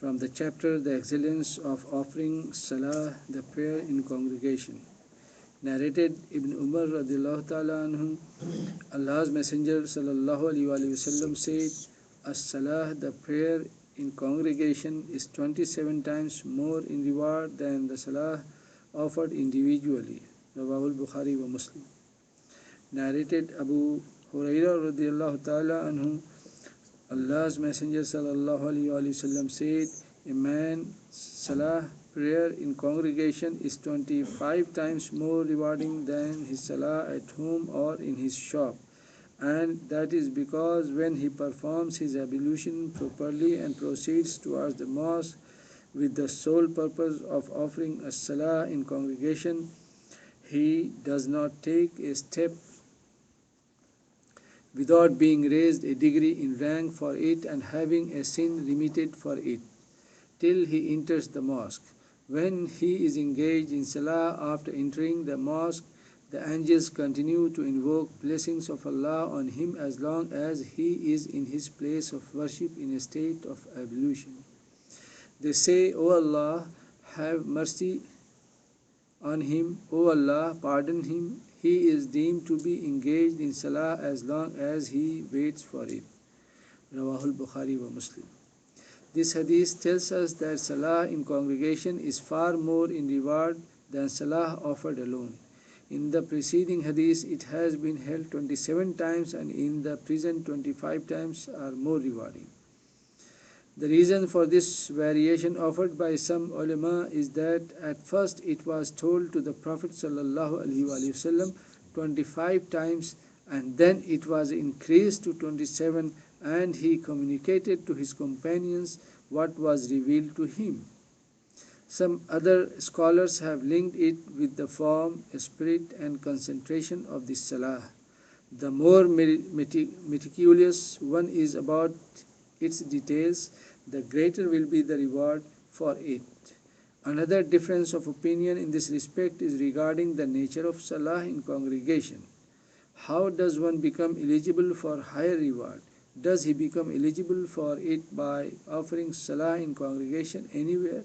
from the chapter The Excellence of Offering Salah, the Prayer in Congregation. Narrated Ibn Umar radiallahu ta'ala anhu, Allah's Messenger sallallahu alaihi wasallam said, As-Salah, the prayer in congregation, is 27 times more in reward than the Salah offered individually. Rawahul Bukhari wa Muslim. Narrated Abu Hurairah radiallahu ta'ala anhu, Allah's Messenger sallallahu alaihi wasallam said, a man's salah prayer in congregation is 25 times more rewarding than his salah at home or in his shop, and that is because when he performs his ablution properly and proceeds towards the mosque with the sole purpose of offering a salah in congregation, he does not take a step without being raised a degree in rank for it and having a sin remitted for it, till he enters the mosque. When he is engaged in salah after entering the mosque, the angels continue to invoke blessings of Allah on him as long as he is in his place of worship in a state of ablution. They say, O Allah, have mercy on him, O Allah, pardon him. He is deemed to be engaged in salah as long as he waits for it. Rawahul Bukhari wa Muslim. This hadith tells us that salah in congregation is far more in reward than salah offered alone. In the preceding hadith, it has been held 27 times, and in the present 25 times are more rewarding. The reason for this variation offered by some ulama is that at first it was told to the Prophet ﷺ 25 times, and then it was increased to 27, and he communicated to his companions what was revealed to him. Some other scholars have linked it with the form, spirit, and concentration of the salah. The more meticulous one is about its details, the greater will be the reward for it. Another difference of opinion in this respect is regarding the nature of salah in congregation. How does one become eligible for higher reward? Does he become eligible for it by offering salah in congregation anywhere,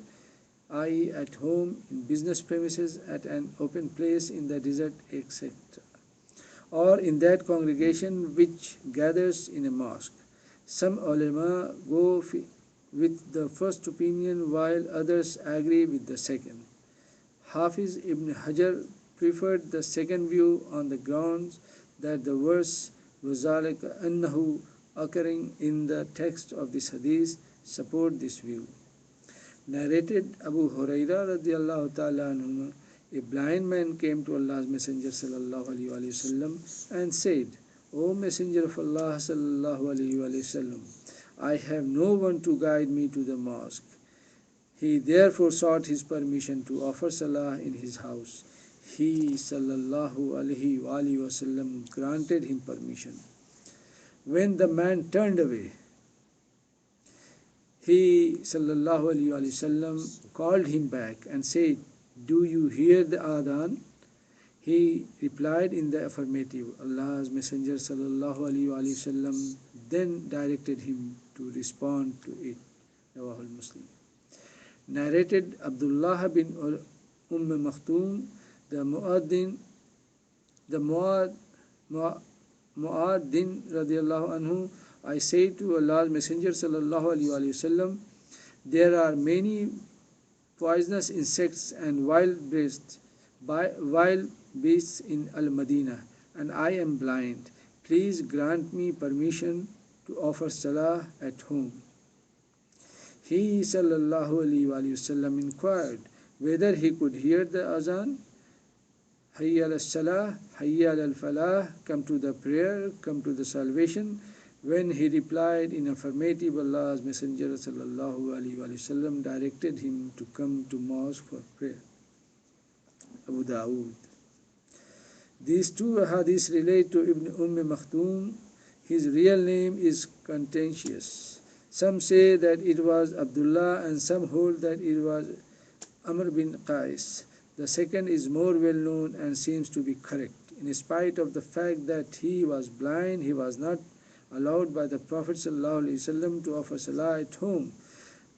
i.e. at home, in business premises, at an open place, in the desert, etc., or in that congregation which gathers in a mosque? Some ulama go with the first opinion while others agree with the second. Hafiz ibn Hajar preferred the second view on the grounds that the verse وَذَلِكَ أَنَّهُ occurring in the text of this hadith support this view. Narrated Abu Hurairah radiallahu ta'ala anhu, a blind man came to Allah's Messenger sallallahu alaihi wasallam and said, O Messenger of Allah sallallahu alaihi wasallam, I have no one to guide me to the mosque. He therefore sought his permission to offer salah in his house. He sallallahu alaihi wasallam granted him permission. When the man turned away, he sallallahu alaihi wasallam called him back and said, Do you hear the adhan? He replied in the affirmative. Allah's Messenger sallallahu alaihi wasallam then directed him to respond to it. Rawahul Muslim. Narrated Abdullah bin Maktoum, the Mu'adhin radiallahu anhu, I say to Allah's Messenger sallallahu alaihi wasallam, there are many poisonous insects and wild beasts in Al-Madinah, and I am blind. Please grant me permission to offer salah at home. He sallallahu alaihi wasallam inquired whether he could hear the azan. Hayya al-salah, hayya al-falah, come to the prayer, come to the salvation. When he replied in affirmative, Allah's Messenger sallallahu alaihi wasallam directed him to come to mosque for prayer. Abu Dawood. These two hadiths relate to Ibn Maktoum. His real name is contentious. Some say that it was Abdullah and some hold that it was Amr bin Qais. The second is more well known and seems to be correct. In spite of the fact that he was blind, he was not allowed by the Prophet ﷺ to offer salah at home.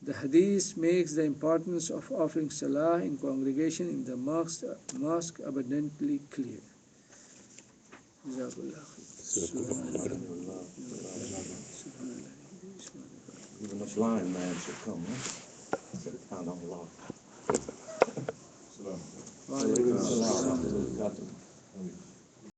The hadith makes the importance of offering salah in congregation in the mosque abundantly clear. Jazakallah khair. Even the blind man should come, huh? Subhanallah. Wa alaikum Salam.